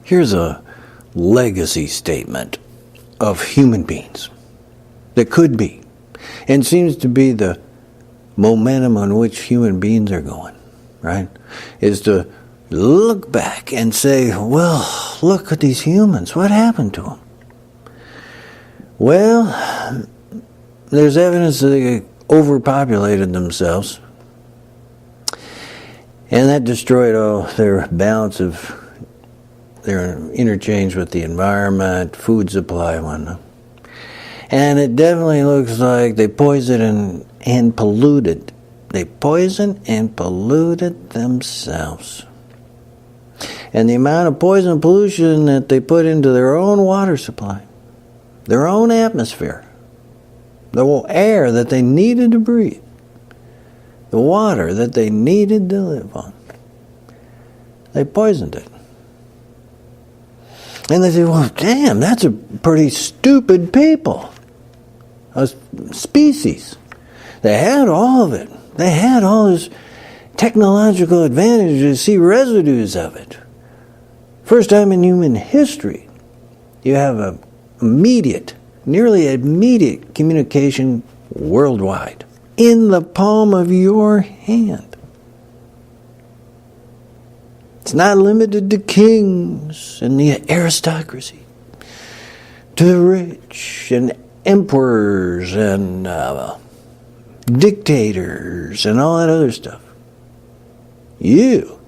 Here's a legacy statement of human beings that could be, and seems to be the momentum on which human beings are going, right? Is to look back and say, well, look at these humans. What happened to them? Well, there's evidence that they overpopulated themselves, and that destroyed all their balance of their interchange with the environment, food supply, and whatnot. And it definitely looks like they poisoned and polluted. They poisoned and polluted themselves. And the amount of poison and pollution that they put into their own water supply, their own atmosphere, the air that they needed to breathe, the water that they needed to live on, they poisoned it. And they say, well, damn, that's a pretty stupid people. A species. They had all of it. They had all this technological advantage to see residues of it. First time in human history, you have a nearly immediate communication worldwide. In the palm of your hand. It's not limited to kings and the aristocracy, to the rich and emperors and dictators and all that other stuff. You,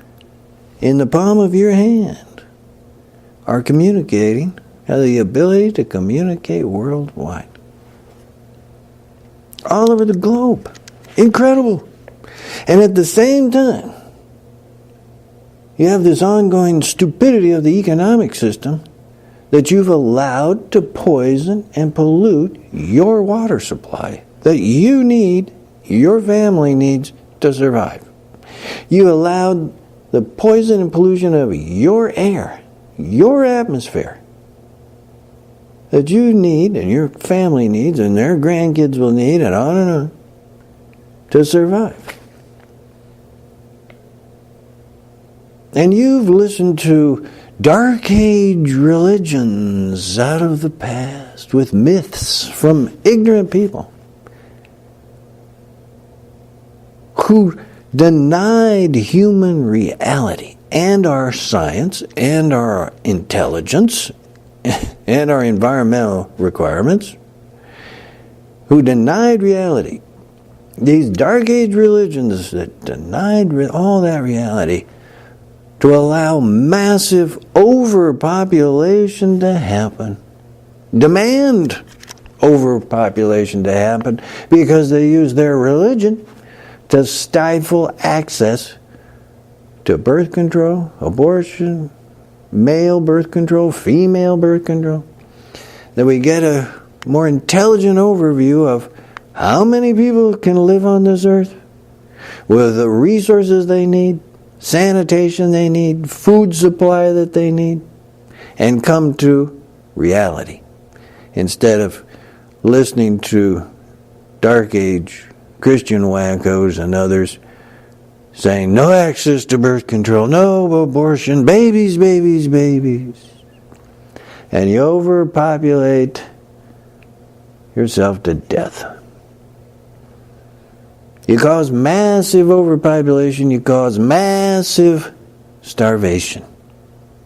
in the palm of your hand, are communicating, have the ability to communicate worldwide. All over the globe. Incredible. And at the same time, you have this ongoing stupidity of the economic system that you've allowed to poison and pollute your water supply that you need, your family needs to survive. You allowed the poison and pollution of your air, your atmosphere, that you need and your family needs and their grandkids will need and on to survive. And you've listened to Dark Age religions out of the past with myths from ignorant people who denied human reality and our science and our intelligence and our environmental requirements, who denied reality. These Dark Age religions that denied all that reality to allow massive overpopulation to happen. Demand overpopulation to happen because they use their religion to stifle access to birth control, abortion, male birth control, female birth control. That we get a more intelligent overview of how many people can live on this earth with the resources they need, sanitation they need, food supply that they need, and come to reality instead of listening to Dark Age Christian wackos and others saying no access to birth control, no abortion, babies, babies, babies. And you overpopulate yourself to death. You cause massive overpopulation, you cause massive starvation,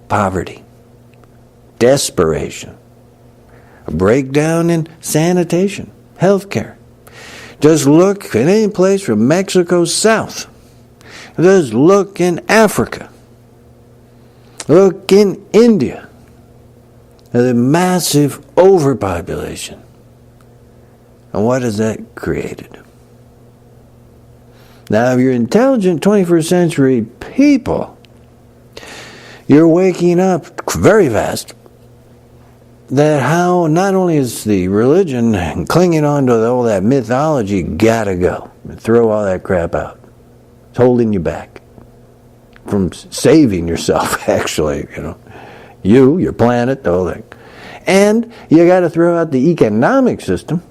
poverty, desperation, a breakdown in sanitation, healthcare. Just look at any place from Mexico south. Just look in Africa. Look in India. The massive overpopulation. And what has that created? Now, if you're intelligent 21st century people, you're waking up very fast that how not only is the religion and clinging on to all that mythology gotta go. Throw all that crap out. It's holding you back from saving yourself, actually, your planet, the whole thing. And you got to throw out the economic system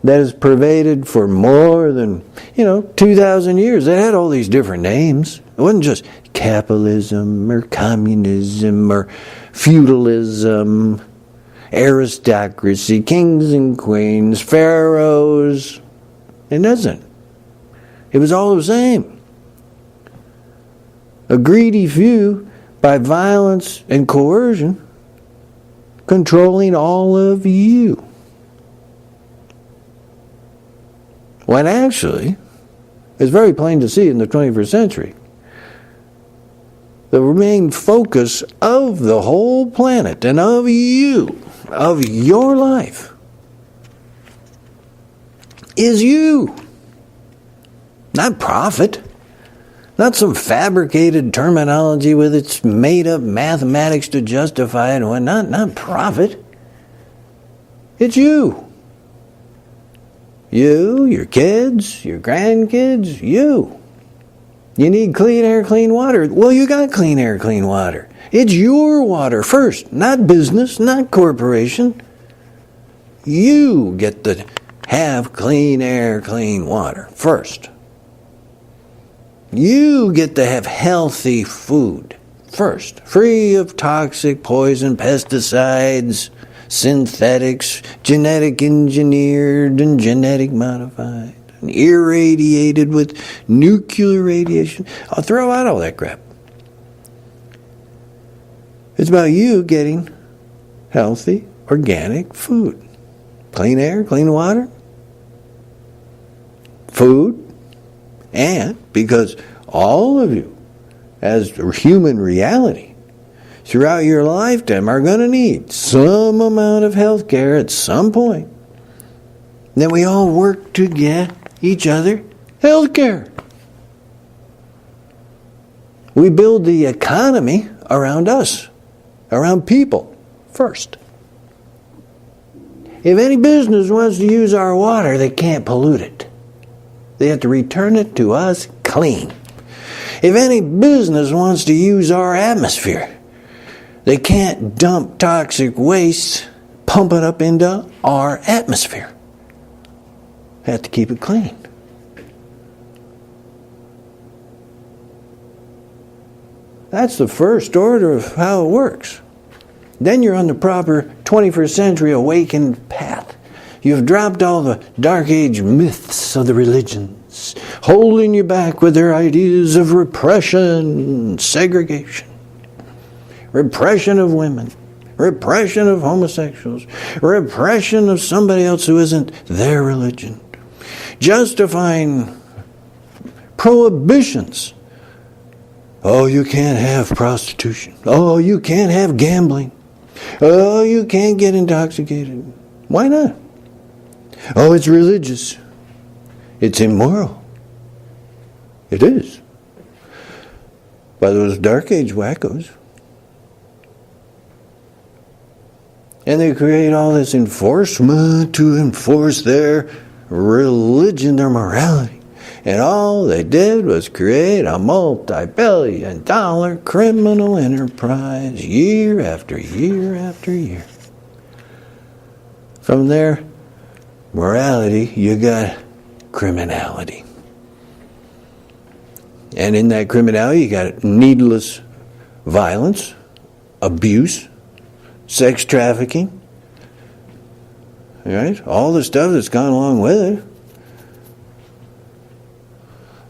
that has pervaded for more than, 2,000 years. It had all these different names. It wasn't just capitalism or communism or feudalism, aristocracy, kings and queens, pharaohs. It doesn't. It was all the same. A greedy few, by violence and coercion, controlling all of you. When actually, it's very plain to see in the 21st century, the main focus of the whole planet and of you, of your life, is you. Not profit. Not some fabricated terminology with its made-up mathematics to justify it and whatnot. Not profit. It's you. You, your kids, your grandkids, you. You need clean air, clean water. Well, you got clean air, clean water. It's your water first, not business, not corporation. You get to have clean air, clean water first. You get to have healthy food first, free of toxic, poison, pesticides, synthetics, genetic engineered and genetic modified, and irradiated with nuclear radiation. I'll throw out all that crap. It's about you getting healthy, organic food. Clean air, clean water, food, and because all of you, as human reality, throughout your lifetime are going to need some amount of health care at some point. Then we all work to get each other health care. We build the economy around us, around people first. If any business wants to use our water, they can't pollute it. They have to return it to us clean. If any business wants to use our atmosphere, they can't dump toxic waste, pump it up into our atmosphere. They have to keep it clean. That's the first order of how it works. Then you're on the proper 21st century awakened path. You've dropped all the Dark Age myths of the religions, holding you back with their ideas of repression, segregation, repression of women, repression of homosexuals, repression of somebody else who isn't their religion, justifying prohibitions. Oh, you can't have prostitution. Oh, you can't have gambling. Oh, you can't get intoxicated. Why not? Oh, it's religious. It's immoral. It is. By those Dark Age wackos. And they create all this enforcement to enforce their religion, their morality. And all they did was create a multi-billion-dollar criminal enterprise year after year after year. From their morality, you got criminality. And in that criminality, you got needless violence, abuse, sex trafficking, right? All the stuff that's gone along with it.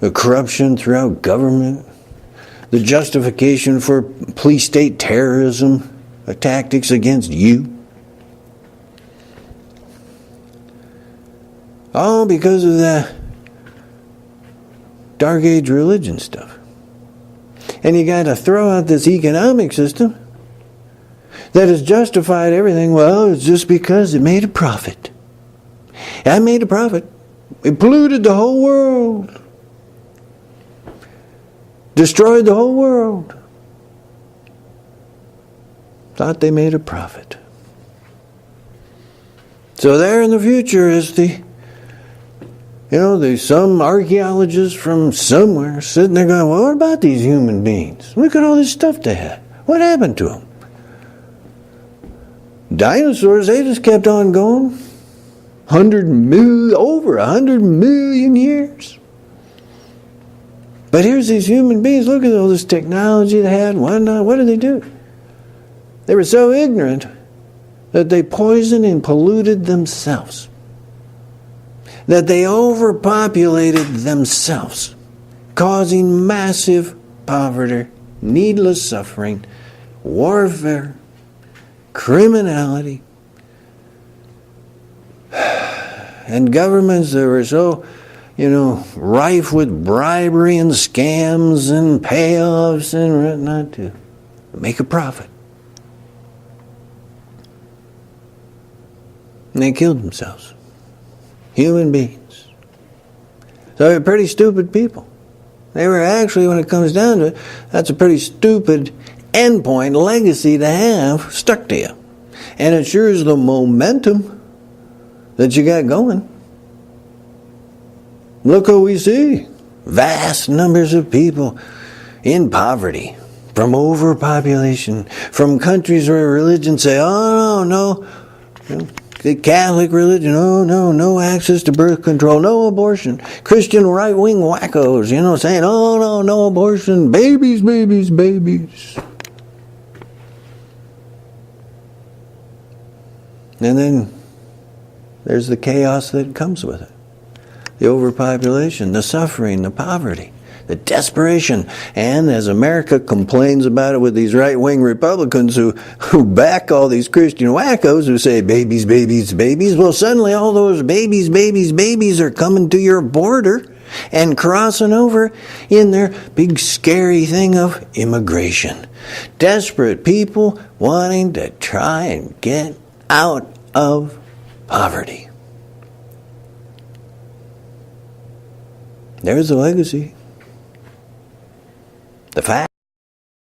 The corruption throughout government, the justification for police state terrorism, the tactics against you. All because of that Dark Age religion stuff. And you got to throw out this economic system that has justified everything. Well, it's just because it made a profit. I made a profit. It polluted the whole world. Destroyed the whole world. Thought they made a profit. So there in the future is there's some archeologists from somewhere sitting there going, well, what about these human beings? Look at all this stuff they had. What happened to them? Dinosaurs, they just kept on going. Over 100 million years. But here's these human beings, look at all this technology they had, whatnot. What did they do? They were so ignorant that they poisoned and polluted themselves. That they overpopulated themselves, causing massive poverty, needless suffering, warfare, criminality, and governments that were so, rife with bribery and scams and payoffs and whatnot to make a profit. And they killed themselves. Human beings. So they're pretty stupid people. They were actually, when it comes down to it, that's a pretty stupid endpoint legacy to have stuck to you. And it sure is the momentum that you got going. Look what we see. Vast numbers of people in poverty, from overpopulation, from countries where religion say, oh, no. The Catholic religion, no access to birth control, no abortion. Christian right-wing wackos, saying, no abortion, babies. And then there's the chaos that comes with it. The overpopulation, the suffering, the poverty, the desperation. And as America complains about it with these right-wing Republicans who back all these Christian wackos who say babies, well, suddenly all those babies are coming to your border and crossing over in their big scary thing of immigration. Desperate people wanting to try and get out of poverty. There's the legacy. The fact.